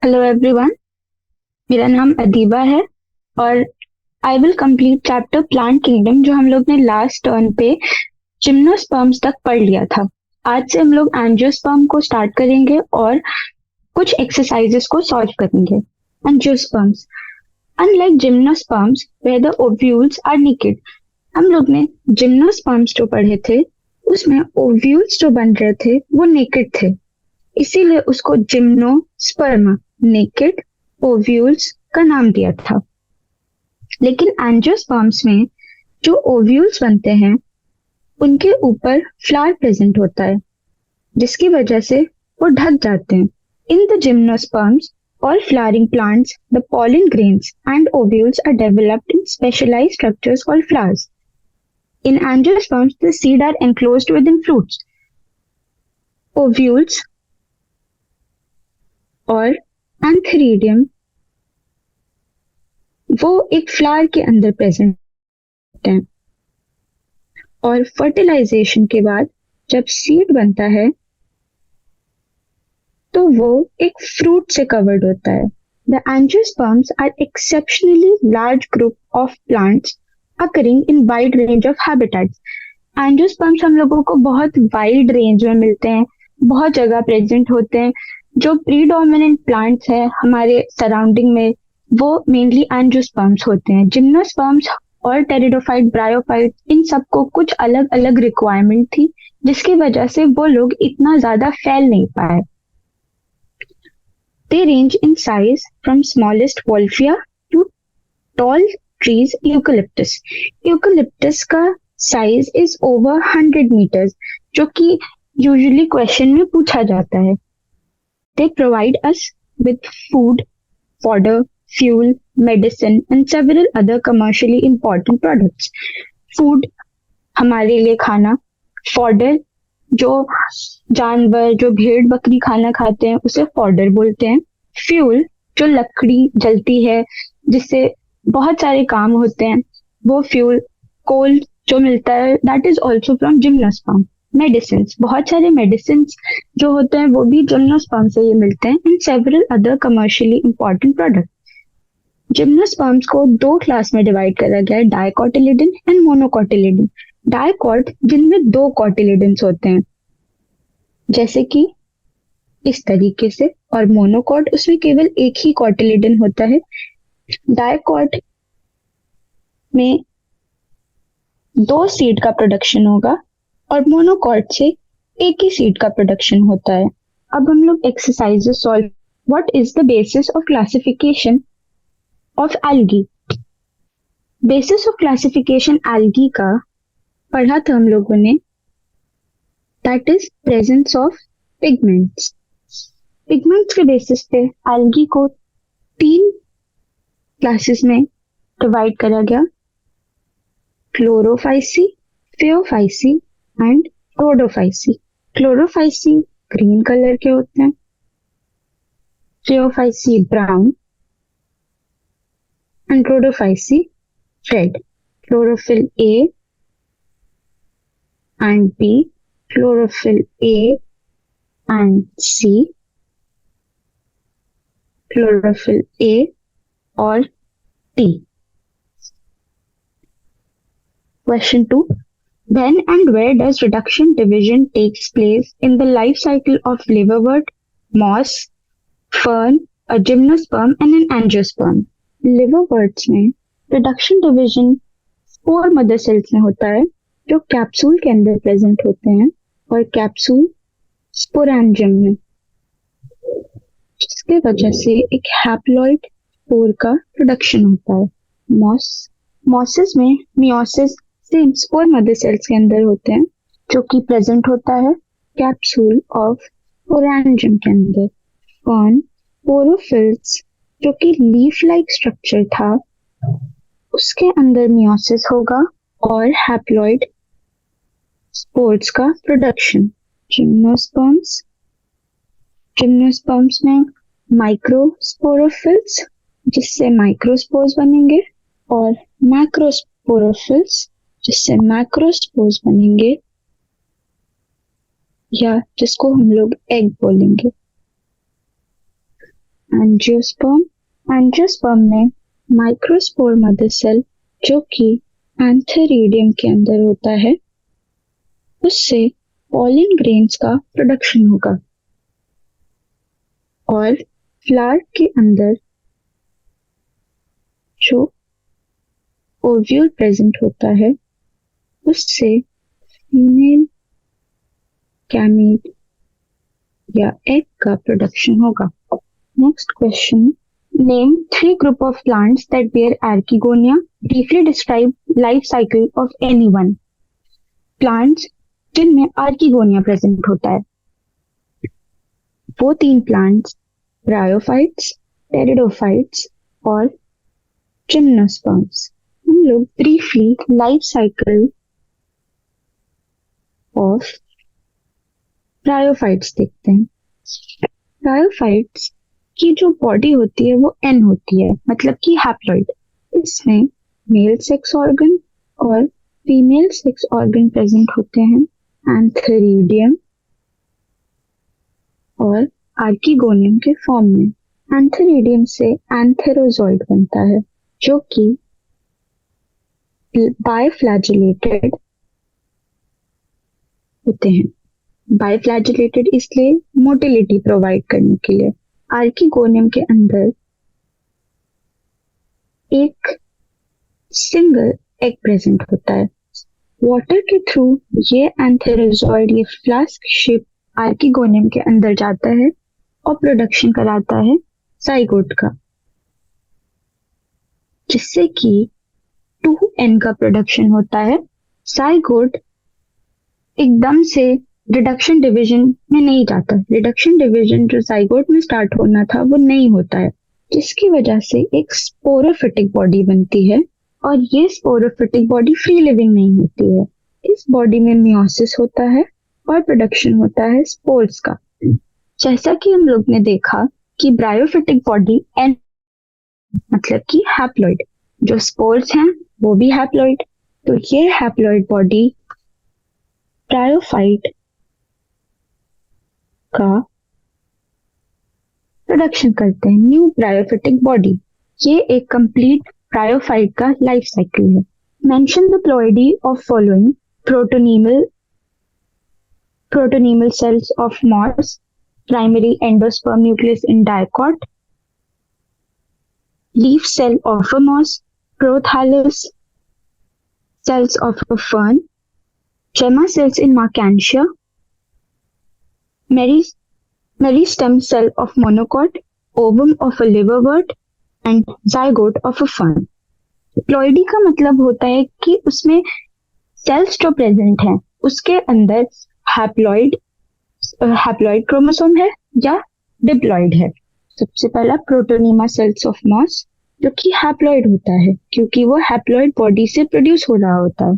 Hello everyone, मेरा नाम अदीबा है और I will complete chapter plant kingdom जो हम लोग ने लास्ट टर्न पे जिम्नोस्पर्म्स तक पढ़ लिया था। आज से हम लोग एंजियोस्पर्म को स्टार्ट करेंगे और कुछ एक्सरसाइजेस को सॉल्व करेंगे। Angiosperms unlike gymnosperms where the ovules are naked. हम लोग ने जिम्नोस्पर्म्स जो पढ़े थे उसमें ओव्यूल्स जो बन रहे थे वो नेकेड थे, इसीलिए उसको जिम्नोस्पर्म नेकेड ओव्यूल्स का नाम दिया था। लेकिन एंजियोस्पर्म्स में जो ओव्यूल्स बनते हैं उनके ऊपर फ्लावर प्रेजेंट होता है, जिसकी वजह से वो ढक जाते हैं। इन द जिम्नोस्पर्म्स और flowering plants the pollen grains and ovules are developed in specialized structures called flowers. In angiosperms the seed are enclosed within fruits. Ovules और एंथेरिडियम वो एक फ्लावर के अंदर प्रेजेंट हैं और फर्टिलाइजेशन के बाद जब सीड बनता है तो वो एक फ्रूट से कवर्ड होता है। The angiosperms are exceptionally large group of plants occurring in wide range of habitats. Angiosperms हम लोगों को बहुत वाइड रेंज में मिलते हैं, बहुत जगह प्रेजेंट होते हैं। जो प्रीडोमिनेंट प्लांट्स है हमारे सराउंडिंग में वो मेनली एंजियोस्पर्म्स होते हैं। जिम्नोस्पर्म्स और टेरिडोफाइट, ब्रायोफाइट, इन सबको कुछ अलग अलग रिक्वायरमेंट थी जिसकी वजह से वो लोग इतना ज्यादा फैल नहीं पाए। They range in size from smallest Wolffia to tall trees eucalyptus. Eucalyptus का size is over 100 meters, जो कि usually question में पूछा जाता है। They provide us with food, fodder, fuel, medicine and several other commercially important products. Food हमारे लिए खाना, fodder जो जानवर जो भेड़ बकरी खाना खाते हैं उसे फॉडर बोलते हैं। फ्यूल जो लकड़ी जलती है जिससे बहुत सारे काम होते हैं वो फ्यूल। कोल जो मिलता है that is also from gymnosperm. Medicine, बहुत सारे मेडिसिन जो होते हैं वो भी जिम्नोस्पर्म से ही मिलते हैं। And several other commercially important product. Gymnosperms को दो क्लास में डिवाइड करा गया है, डाइकोटिलिडन एंड मोनोकोटिलिडन। डाइकॉट जिनमें दो कॉटिलिडन्स होते हैं जैसे कि इस तरीके से, और मोनोकॉट उसमें केवल एक ही कॉटिलिडन होता है। डाइकॉट में दो सीड का प्रोडक्शन होगा और मोनोकॉट से एक ही सीड का प्रोडक्शन होता है। अब हम लोग exercises solve. What is the basis of classification of algae? Basis of classification algae का पढ़ा था हम लोगों ने, that is presence of pigments. Pigments के बेसिस पे एल्गी को तीन क्लासेस में डिवाइड करा गया, chlorophyceae, phaeophyceae and rhodophyceae. Chlorophyceae green colour के होते हैं, phaeophyceae brown and rhodophyceae red. Chlorophyll A and B, chlorophyll A and C, chlorophyll A or T. Question 2. When and where does reduction division takes place in the life cycle of liverwort, moss, fern, a gymnosperm and an angiosperm? Liverworts में reduction division spore mother cells में होता है जो capsule के अंदर present होते हैं और कैप्सूल स्पोरेंजियम में, जिसके वजह से एक हैप्लॉइड स्पोर का प्रोडक्शन होता है। मॉसिस में meiosis same spore mother cells के अंदर होते हैं जो कि प्रेजेंट होता है कैप्सूल ऑफ स्पोरेंजियम के अंदर। फर्न पोरोफिल्स जो कि लीफ लाइक स्ट्रक्चर था उसके अंदर मियोसिस होगा और हैप्लॉइड स्पोर्स का प्रोडक्शन। जिम्नोस्पर्म्स में माइक्रोस्पोरोफिल्स जिससे माइक्रोस्पोर्स बनेंगे और मैक्रोस्पोरोफिल्स जिससे मैक्रोस्पोर्स बनेंगे, या जिसको हम लोग एग बोलेंगे। एंजियोस्पर्म। एंजियोस्पर्म में माइक्रोस्पोर मदर सेल जो कि एंथेरिडियम के अंदर होता है, उससे पॉलन ग्रेन्स का प्रोडक्शन होगा और फ्लावर के अंदर जो ओव्यूल प्रेजेंट होता है उससे फीमेल गैमीट या एग का प्रोडक्शन होगा। Next question, name 3 group of plants that bear archegonia. Briefly describe life cycle of any one. Plants जिनमें आर्किगोनिया प्रेजेंट होता है, वो 3 प्लांट्स ब्रायोफाइट्स, टेरिडोफाइट्स और जिम्नोस्पर्म्स। हम लोग briefly life cycle of bryophytes देखते हैं। ब्रायोफाइट्स की जो बॉडी होती है वो एन होती है, मतलब कि हैप्लॉइड। इसमें मेल सेक्स ऑर्गन और फीमेल सेक्स ऑर्गन प्रेजेंट होते हैं, एंथेरिडियम और आर्किगोनियम के फॉर्म में। एंथेरिडियम से एंथेरोजॉइड बनता है जो कि बायफ्लैजिलेटेड होते हैं। बायफ्लैजिलेटेड इसलिए मोटिलिटी प्रोवाइड करने के लिए। आर्किगोनियम के अंदर एक सिंगल एग प्रेजेंट होता है। वाटर के थ्रू ये एंथेरोजॉइड, ये फ्लास्क शेप आर्किगोनियम के अंदर जाता है और प्रोडक्शन कराता है जाइगोट का, जिससे कि 2n का प्रोडक्शन होता है। जाइगोट एकदम से रिडक्शन डिवीजन में नहीं जाता। रिडक्शन डिवीजन जो जाइगोट में स्टार्ट होना था वो नहीं होता है, जिसकी वजह से एक स्पोरोफिटिक बॉडी बनती है और ये स्पोरोफिटिक बॉडी फ्री लिविंग नहीं होती है। इस बॉडी में मियोसिस होता है और प्रोडक्शन होता है स्पोर्स का। जैसा कि हम लोग ने देखा कि ब्रायोफिटिक बॉडी एन मतलब कि हैप्लॉइड, जो स्पोर्स हैं वो भी हैप्लॉइड। तो ये हैप्लॉइड बॉडी ब्रायोफाइट का प्रोडक्शन करते हैं, न्यू ब्रायोफिटिक बॉडी। ये एक कंप्लीट ब्रायोफाइट का लाइफ साइकिल है। Mention the ploidy of following protonemal cells of moss, primary endosperm nucleus in dicot, leaf cell of a moss, prothallus cells of a fern, gemma cells in Marcantia, meristem cell of monocot, ovum of a liverwort and zygote of a fern. Ploidy का मतलब होता है कि उसमें sales जो present हैं उसके अंदर हैप्लॉइड क्रोमोसोम है या डिप्लॉइड है। सबसे पहला प्रोटोनीमा सेल्स ऑफ मॉस जो कि हैप्लॉइड होता है क्योंकि वो हैप्लॉइड बॉडी से प्रोड्यूस हो रहा होता है।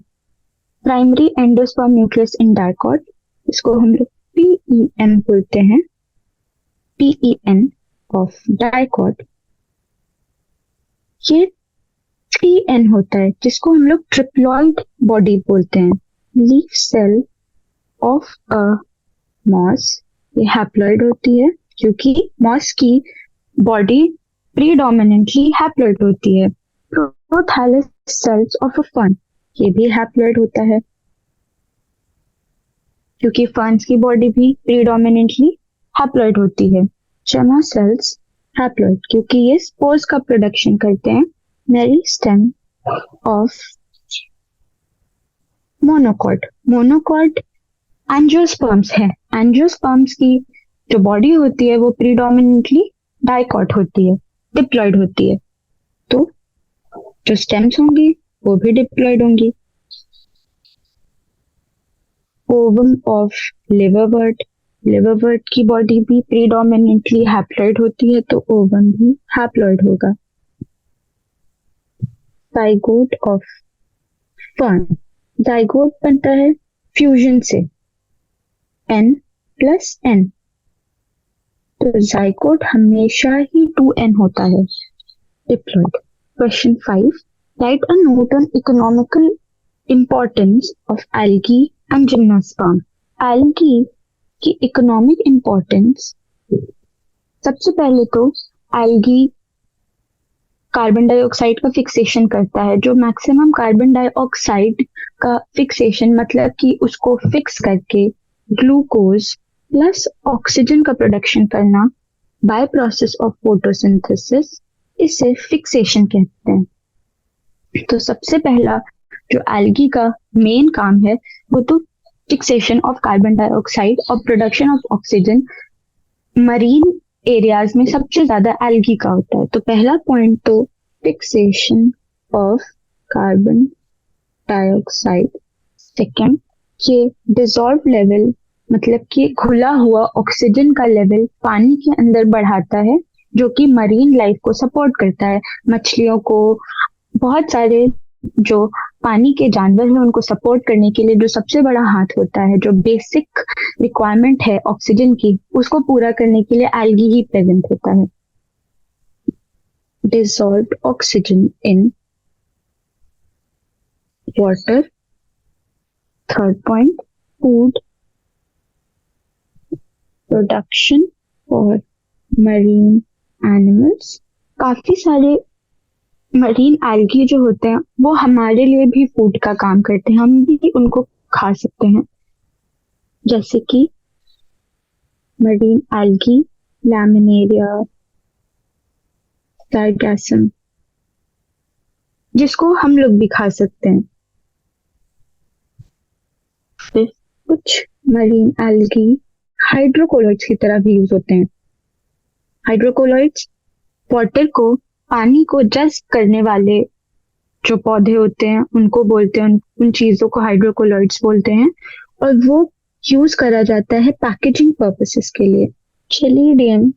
Primary endosperm nucleus in dicot, इसको हम लोग PEN बोलते हैं, PEN ऑफ डायकॉट। ये 3N होता है जिसको हम लोग ट्रिप्लॉइड बॉडी बोलते हैं। Leaf cell of a moss, ये हैप्लॉइड होती है क्योंकि मॉस की बॉडी प्रीडोमिनेंटली हैप्लॉइड होती है। Prothallus cells of a fern, ये भी हैप्लॉइड होता है क्योंकि फर्न्स की बॉडी भी प्रीडोमिनेंटली हैप्लॉइड होती है। जेमा सेल्स हैप्लॉइड क्योंकि ये स्पोर्स का प्रोडक्शन करते हैं। मेरिस्टेम ऑफ मोनोकॉट एंजियोस्पर्म्स है। एंजियोस्पर्म्स की जो बॉडी होती है वो प्रीडोमिनेंटली डाइकॉट होती है, डिप्लॉइड होती है। तो जो स्टेम्स होंगी वो भी डिप्लॉइड होंगी। ओवम ऑफ लिवरवर्ट की बॉडी भी प्रीडोमिनेंटली हैप्लॉइड होती है, तो ओवम भी हैप्लॉइड होगा। जाइगोट ऑफ फर्न, जाइगोट बनता है फ्यूजन से N+N, तो जाइगोट हमेशा ही 2N होता है, diploid. Question 5, right a note on economical importance of algae and gymnosperm. Algae की इकोनॉमिक इंपॉर्टेंस, सबसे पहले तो एल्गी कार्बन डाइऑक्साइड का फिक्सेशन करता है। जो मैक्सिमम कार्बन डाइऑक्साइड का फिक्सेशन मतलब कि उसको फिक्स करके ग्लूकोज प्लस ऑक्सीजन का प्रोडक्शन करना बाय प्रोसेस ऑफ फोटोसिंथेसिस, इसे फिक्सेशन कहते हैं। तो सबसे पहला जो एल्गी का मेन काम है वो तो फिक्सेशन ऑफ कार्बन डाइऑक्साइड और production of oxygen. Marine areas में सबसे ज्यादा एल्गी का होता है। तो पहला पॉइंट तो fixation of carbon dioxide. Second, ये डिजॉल्व लेवल मतलब कि घुला हुआ ऑक्सीजन का लेवल पानी के अंदर बढ़ाता है, जो कि मरीन लाइफ को सपोर्ट करता है। मछलियों को, बहुत सारे जो पानी के जानवर हैं उनको सपोर्ट करने के लिए जो सबसे बड़ा हाथ होता है, जो बेसिक रिक्वायरमेंट है ऑक्सीजन की, उसको पूरा करने के लिए एल्गी ही प्रेजेंट होता है। Dissolved oxygen in water. Third point, food production for marine animals. काफी सारे मरीन एल्गी जो होते हैं वो हमारे लिए भी फूड का काम करते हैं, हम भी उनको खा सकते हैं। जैसे कि मरीन एल्गी लैमिनेरिया साइगैसम, जिसको हम लोग भी खा सकते हैं। फिर कुछ मरीन एल्गी हाइड्रोकोलोइड्स की तरह भी यूज होते हैं। हाइड्रोकोलोइड्स वाटर को, पानी को जज्ब करने वाले जो पौधे होते हैं उनको बोलते हैं, उन चीजों को हाइड्रोकोलोइड्स बोलते हैं। और वो यूज करा जाता है पैकेजिंग पर्पसेस के लिए। चिलीडियम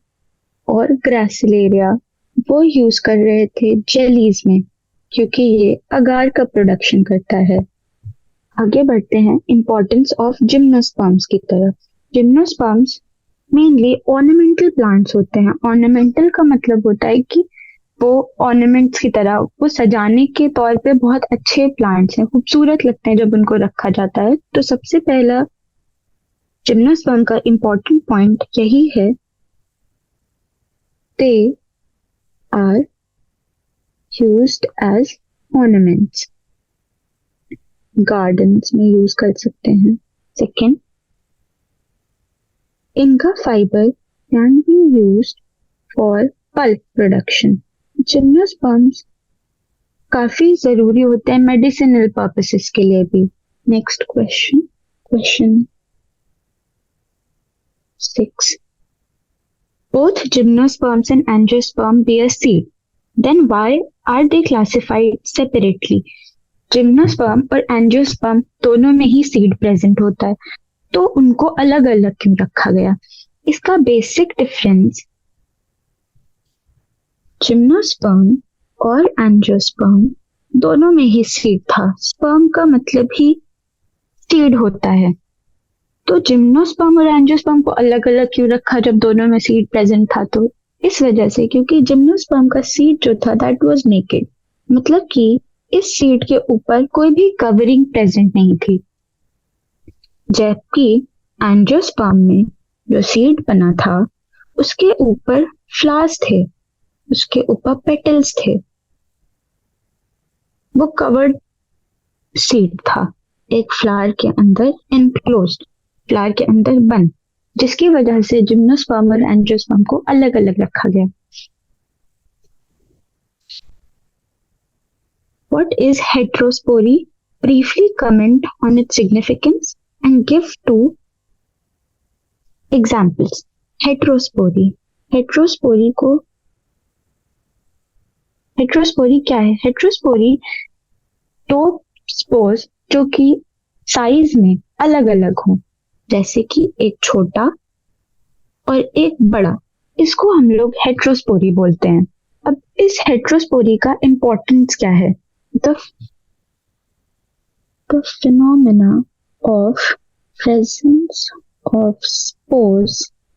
और ग्रासिलेरिया वो यूज कर रहे थे जेलीज में, क्योंकि ये अगार का प्रोडक्शन करता है। आगे बढ़ते हैं इंपॉर्टेंस ऑफ जिम्नोस्पर्म्स की तरफ। जिम्नोस्पर्म्स मेनली ऑर्नामेंटल प्लांट्स होते हैं। ऑर्नामेंटल का मतलब होता है कि वो ऑर्नामेंट्स की तरह, वो सजाने के तौर पे बहुत अच्छे प्लांट्स हैं, खूबसूरत लगते हैं जब उनको रखा जाता है। तो सबसे पहला जिम्नोस्पर्म का इम्पोर्टेंट पॉइंट यही है, they are used as ornaments. Gardens में यूज कर सकते हैं। सेकेंड, इनका fibre can be used for pulp production. Gymnosperms काफी जरूरी होते हैं मेडिसिनल पर्पसेस के लिए भी। Next question, question 6. Both gymnosperms and angiosperm bear seed. Then why are they classified separately? Gymnosperm और एंजियोस्पर्म दोनों में ही सीड प्रेजेंट होता है, तो उनको अलग अलग क्यों रखा गया? इसका बेसिक डिफरेंस, जिम्नोस्पर्म और एंजियोस्पर्म दोनों में ही सीड था। स्पर्म का मतलब ही सीड होता है, तो जिम्नोस्पर्म और एंजियोस्पर्म को अलग अलग क्यों रखा जब दोनों में सीड प्रेजेंट था? तो इस वजह से, क्योंकि जिम्नोस्पर्म का सीड जो था दैट वाज नेकेड, मतलब कि इस सीड के ऊपर कोई भी कवरिंग प्रेजेंट नहीं थी। जबकि एंजियोस्पर्म में जो सीड बना था उसके ऊपर फ्लावर्स थे, उसके ऊपर पेटल्स थे, वो कवर्ड सीड था, एक फ्लावर के अंदर एनक्लोज्ड, फ्लावर के अंदर बंद, जिसकी वजह से जिम्नोस्पर्म और एंजियोस्पर्म को अलग अलग रखा गया। What is heterospory? Briefly comment on its significance and give 2 examples. Heterospory. Heterospory क्या है? हेट्रोस्पोरी दो स्पोर्स जो कि साइज में अलग अलग हों, जैसे कि एक छोटा और एक बड़ा, इसको हम लोग हेट्रोस्पोरी बोलते हैं। अब इस हेट्रोस्पोरी का इंपॉर्टेंस क्या है? The phenomena of presence of spores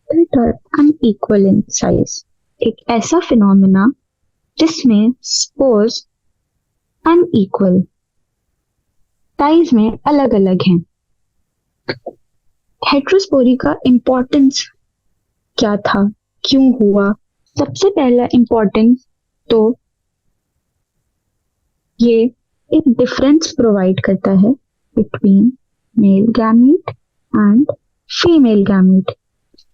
that are unequal in size. एक ऐसा फिनोमेना जिसमें स्पोर्स अनइक्वल साइज में अलग अलग हैं। हेट्रोस्पोरी का इंपॉर्टेंस क्या था, क्यों हुआ, सबसे पहला इम्पोर्टेंट तो ये एक डिफरेंस प्रोवाइड करता है between male gamete and female gamete.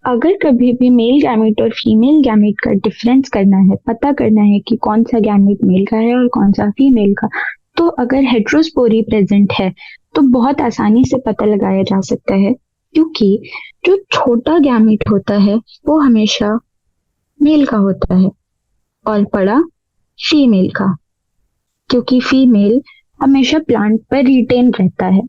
अगर कभी भी मेल गैमीट और फीमेल गैमीट का डिफरेंस करना है, पता करना है कि कौन सा गैमीट मेल का है और कौन सा फीमेल का, तो अगर हेट्रोस्पोरी प्रेजेंट है तो बहुत आसानी से पता लगाया जा सकता है, क्योंकि जो छोटा गैमीट होता है वो हमेशा मेल का होता है और बड़ा फीमेल का, क्योंकि फीमेल हमेशा प्लांट पर रिटेन रहता है,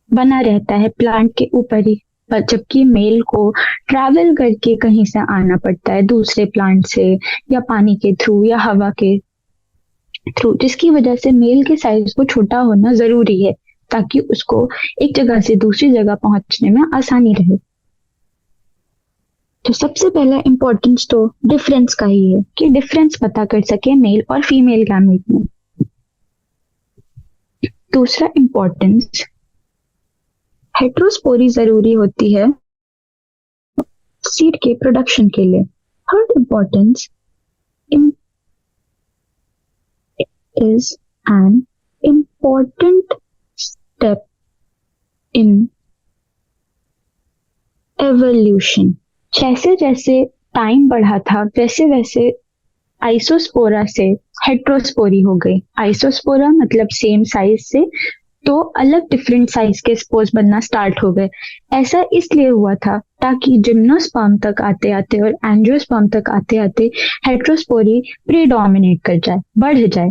बना रहता है प्लांट के ऊपर ही। पर जबकि मेल को ट्रैवल करके कहीं से आना पड़ता है, दूसरे प्लांट से, या पानी के थ्रू या हवा के थ्रू, जिसकी वजह से मेल के साइज को छोटा होना जरूरी है ताकि उसको एक जगह से दूसरी जगह पहुंचने में आसानी रहे। तो सबसे पहला इम्पोर्टेंस तो डिफरेंस का ही है कि डिफरेंस पता कर सके मेल और फीमेल गैमेट में। दूसरा इम्पोर्टेंस, हेट्रोस्पोरी जरूरी होती है सीड के प्रोडक्शन के लिए। Third importance is an important step in evolution। जैसे जैसे टाइम बढ़ा था वैसे वैसे आइसोस्पोरा से हेट्रोस्पोरी हो गई। आइसोस्पोरा मतलब सेम साइज से तो अलग डिफरेंट साइज के स्पोर्स बनना स्टार्ट हो गए। ऐसा इसलिए हुआ था ताकि जिम्नोस्पर्म तक आते आते और एंजियोस्पर्म तक आते आते हेट्रोस्पोरी प्रीडोमिनेट कर जाए, बढ़ जाए,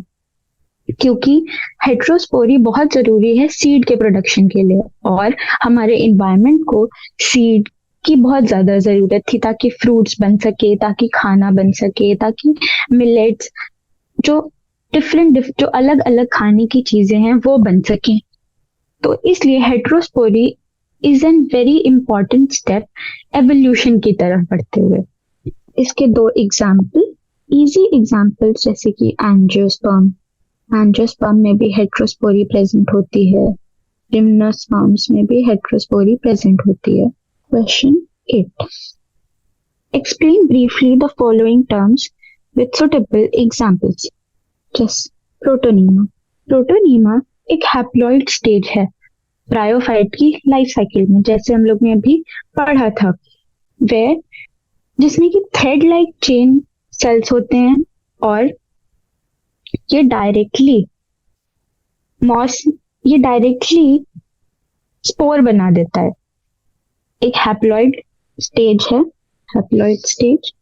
क्योंकि हेट्रोस्पोरी बहुत जरूरी है सीड के प्रोडक्शन के लिए और हमारे इन्वायरमेंट को सीड की बहुत ज्यादा जरूरत थी ताकि फ्रूट्स बन सके, ताकि खाना बन सके, ताकि मिलेट्स, जो जो अलग अलग खाने की चीजें हैं वो बन सके। तो इसलिए heterospory is an very important step evolution की तरफ बढ़ते हुए। इसके दो एग्जाम्पल, इजी एग्जाम्पल्स जैसे कि एंजियोस्पर्म। एंजियोस्पर्म में भी हेट्रोस्पोरी प्रेजेंट होती है, जिम्नोस्पर्म्स में भी हेट्रोस्पोरी प्रेजेंट होती है। Question 8, explain briefly the following terms with suitable examples. Just protonema. Protonema एक हैप्लॉइड स्टेज है ब्रायोफाइट की लाइफ साइकिल में, जैसे हम लोग ने अभी पढ़ा था, वे जिसमें कि थ्रेड लाइक चेन सेल्स होते हैं और ये डायरेक्टली स्पोर बना देता है। एक हैप्लॉइड स्टेज है, हैप्लॉइड स्टेज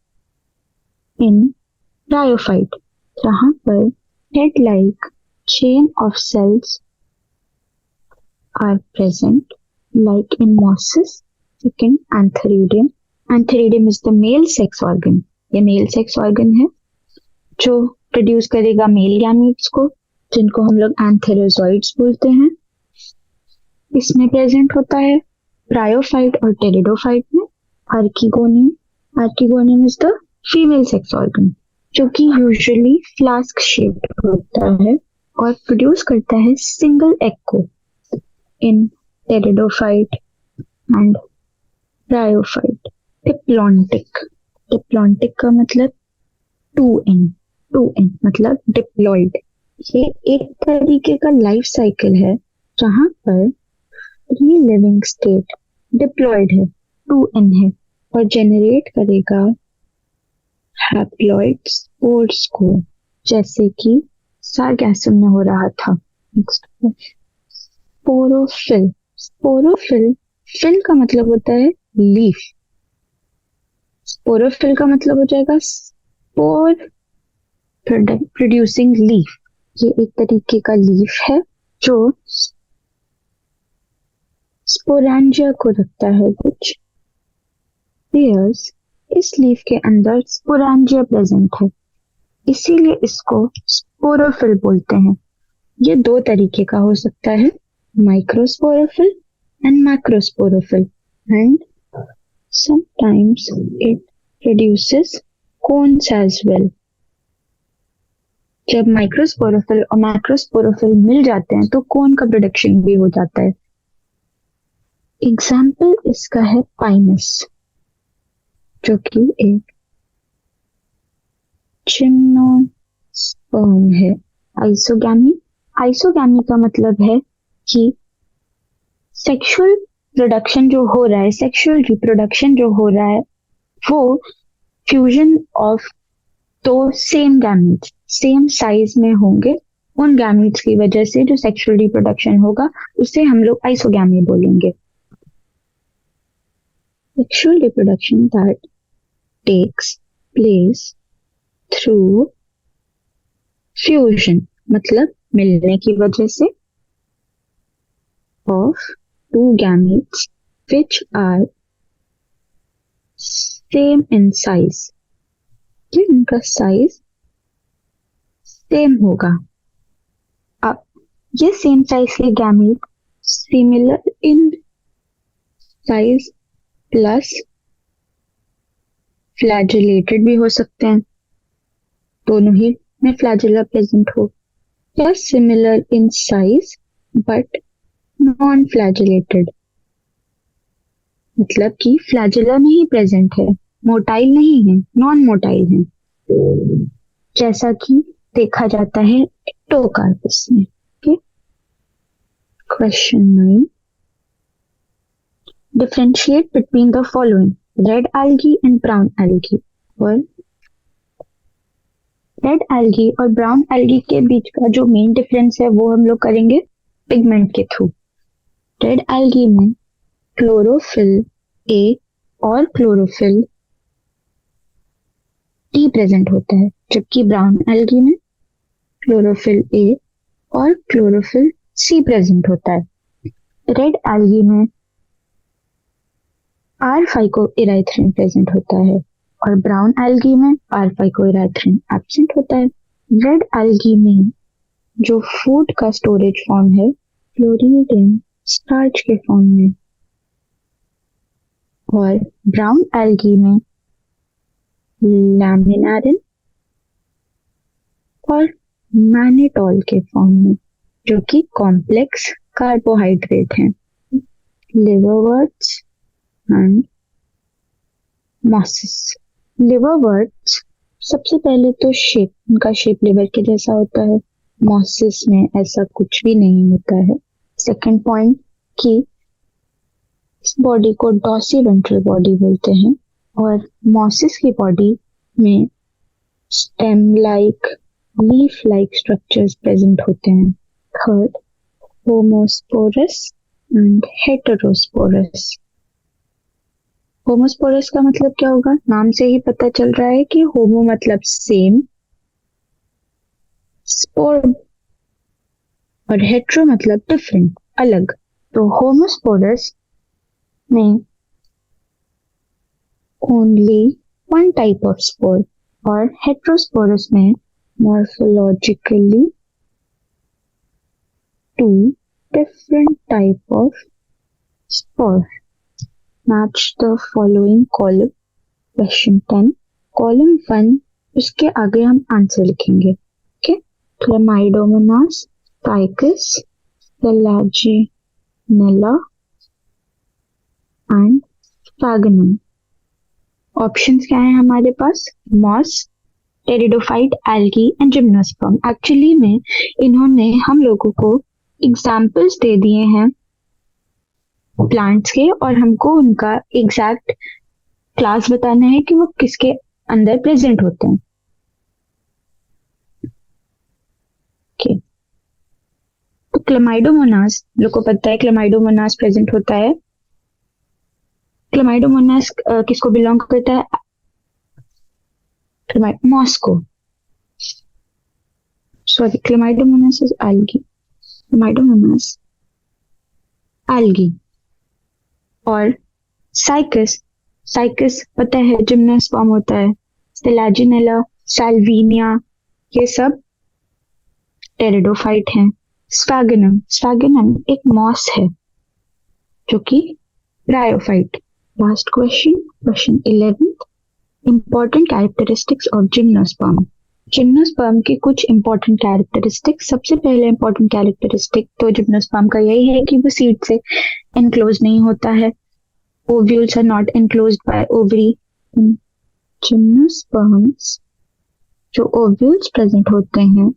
इन ब्रायोफाइट, जहां पर thread like chain of cells are present like in mosses. Second, antheridium. Antheridium is the male sex organ. ये मेल सेक्स ऑर्गन है जो प्रोड्यूस करेगा मेल गैमीट्स को, जिनको हम लोग एंथेरोजॉइड्स बोलते हैं। इसमें प्रेजेंट होता है ब्रायोफाइट और टेरिडोफाइट में। Archegonium is the female sex organ जो कि यूजुअली फ्लास्क शेप्ड होता है और प्रोड्यूस करता है सिंगल एग को इन टेरिडोफाइट एंड ब्रायोफाइट। डिप्लॉन्टिक का मतलब 2n मतलब डिप्लॉइड। ये एक तरीके का लाइफ साइकिल है जहां पर लिविंग स्टेट डिप्लॉइड है, 2n है, और जेनरेट करेगा हैप्लॉइड स्पोर्स को, जैसे कि सार्गैसम में हो रहा था। स्पोरोफिल फिल का मतलब होता है लीफ। स्पोरोफिल का मतलब हो जाएगा स्पोर प्रोड्यूसिंग लीफ। ये एक तरीके का लीफ है जो स्पोरेंजिया को रखता है कुछ पेयर्स। इस लीफ के अंदर स्पोरेंजिया प्रेजेंट है, इसीलिए इसको स्पोरोफिल बोलते हैं। ये दो तरीके का हो सकता है, microsporophyll and macrosporophyll, and sometimes it produces cones as well। जब माइक्रोस्पोरोफिल और मैक्रोस्पोरोफिल मिल जाते हैं तो कोन का प्रोडक्शन भी हो जाता है। एग्जाम्पल इसका है पाइनस, जो कि एक जिम्नोस्पर्म है। आइसोगैमी, आइसोगैमी का मतलब है कि सेक्सुअल प्रोडक्शन जो हो रहा है, सेक्सुअल रिप्रोडक्शन जो हो रहा है, वो फ्यूजन ऑफ दो सेम गैमीट्स सेम साइज में होंगे। उन गैमीट्स की वजह से जो सेक्सुअल रिप्रोडक्शन होगा उसे हम लोग आइसोगैमी बोलेंगे। Sexual reproduction that takes place through fusion, मतलब मिलने की वजह से, of two gametes which are same in size, कि उनका साइज सेम होगा। अब ये सेम साइज के gamete similar in size plus flagellated भी हो सकते हैं, दोनों ही में फ्लैजिला प्रेजेंट हो, या similar in size but non flagellated, मतलब कि फ्लैजिला नहीं प्रेजेंट है, मोटाइल नहीं है, नॉन मोटाइल है, जैसा कि देखा जाता है एक्टोकार्पस में। Question 9, differentiate between the following red algae and brown algae। और रेड algae और ब्राउन algae के बीच का जो मेन डिफरेंस है वो हम लोग करेंगे पिगमेंट के थ्रू। रेड algae में क्लोरोफिल ए और क्लोरोफिल टी प्रेजेंट होता है, जबकि ब्राउन algae में क्लोरोफिल ए और क्लोरोफिल सी प्रेजेंट होता है। रेड algae में आर फाइकोइराइथ्रिन प्रेजेंट होता है और ब्राउन algae में आर फाइकोइराइथ्रिन एब्सेंट होता है। रेड algae में जो फूड का स्टोरेज फॉर्म है फ्लोरीडेन स्टार्च के फॉर्म में, और ब्राउन algae में लैमिनारिन और मैनिटॉल के फॉर्म में, जो कि कॉम्प्लेक्स कार्बोहाइड्रेट हैं। लिवरवर्ट्स एंड मॉसेस। लिवरवर्ट्स सबसे पहले तो शेप, उनका शेप लिवर के जैसा होता है। मॉसेस में ऐसा कुछ भी नहीं होता है। सेकंड पॉइंट कि इस बॉडी को डॉर्सी वेंट्रल बॉडी बोलते हैं, और मॉसेस की बॉडी में stem like, leaf like structures present होते हैं। Third, homosporous and heterosporous. Homosporous का मतलब क्या होगा, नाम से ही पता चल रहा है कि होमो मतलब सेम, स्पोर और हेट्रो मतलब डिफरेंट, अलग। तो होमोस्पोरस में only one type of spore, और हेट्रोस्पोरस में morphologically two different type of spore. Match the following column. Question 10, column 1, उसके आगे हम आंसर लिखेंगे। Okay, Chlamydomonas, Ficus, Selaginella and Sphagnum. Options क्या है हमारे पास, moss, pteridophyte, algae and gymnosperm. Actually में इन्होंने हम लोगों को एग्जाम्पल्स दे दिए हैं प्लांट्स के, और हमको उनका एग्जैक्ट क्लास बताना है कि वो किसके अंदर प्रेजेंट होते हैं। okay. तो क्लेमाइडोमोनास, लोग को पता है क्लेमाइडोमोनास प्रेजेंट होता है। क्लेमाइडोमोनास किसको बिलोंग करता है, मॉस को। Sorry, Chlamydomonas is algae, Chlamydomonas algae. और साइकस, साइकस पता है जिम्नोस्पर्म होता है। स्टेलाजिनेला, साल्विनिया, ये सब टेरिडोफाइट हैं। स्फैगनम, स्फैगनम एक मॉस है जो कि bryophyte. Last question, question 11, important characteristics of gymnosperm. Gymnosperm की कुछ इंपॉर्टेंट कैरेक्टरिस्टिक। सबसे पहले इंपॉर्टेंट कैरेक्टरिस्टिक तो जिम्नोस्पर्म का यही है कि वो सीड से एनक्लोज नहीं होता है। Ovules are not enclosed by ovary. Gymnosperms जो ओव्यूल्स प्रेजेंट होते हैं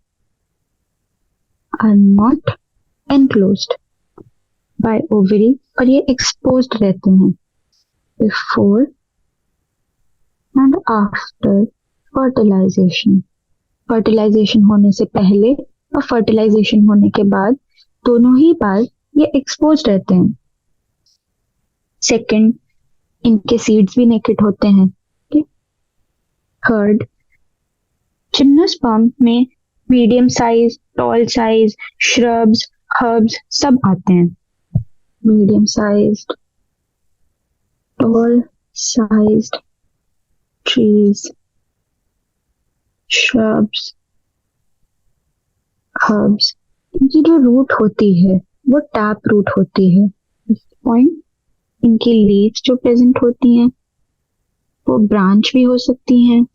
are not enclosed by ovary, और ये एक्सपोज्ड रहते हैं before and after fertilization. Fertilization होने से पहले और फर्टिलाइजेशन होने के बाद दोनों ही बार ये एक्सपोज रहते हैं। सेकंड, इनके सीड्स भी नेकेड होते हैं। थर्ड, जिम्नोस्पर्म में medium size, tall size, shrubs, herbs सब आते हैं। Medium sized, tall sized trees, shrubs, herbs. इनकी जो रूट होती है वो टैप रूट होती है। पॉइंट, इनकी लीव्स जो प्रेजेंट होती हैं वो ब्रांच भी हो सकती हैं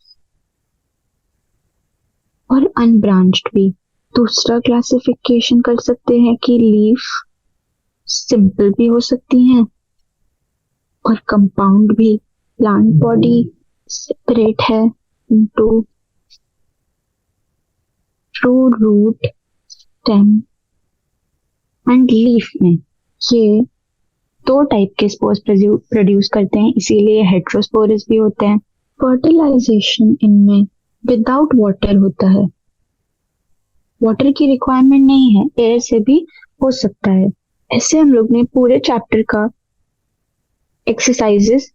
और अनब्रांच्ड भी। दूसरा क्लासिफिकेशन कर सकते हैं कि लीफ सिंपल भी हो सकती हैं और कंपाउंड भी। प्लांट बॉडी सेपरेट है into true root, stem and leaf में। ये दो टाइप के स्पोर्स प्रोड्यूस करते हैं, इसीलिए हेट्रोस्पोरस भी होते हैं। फर्टिलाइजेशन इनमें विदाउट वाटर होता है। वाटर की रिक्वायरमेंट नहीं है, एयर से भी हो सकता है। ऐसे हम लोग ने पूरे चैप्टर का एक्सरसाइजेस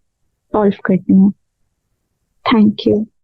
सॉल्व कर दिए। Thank you.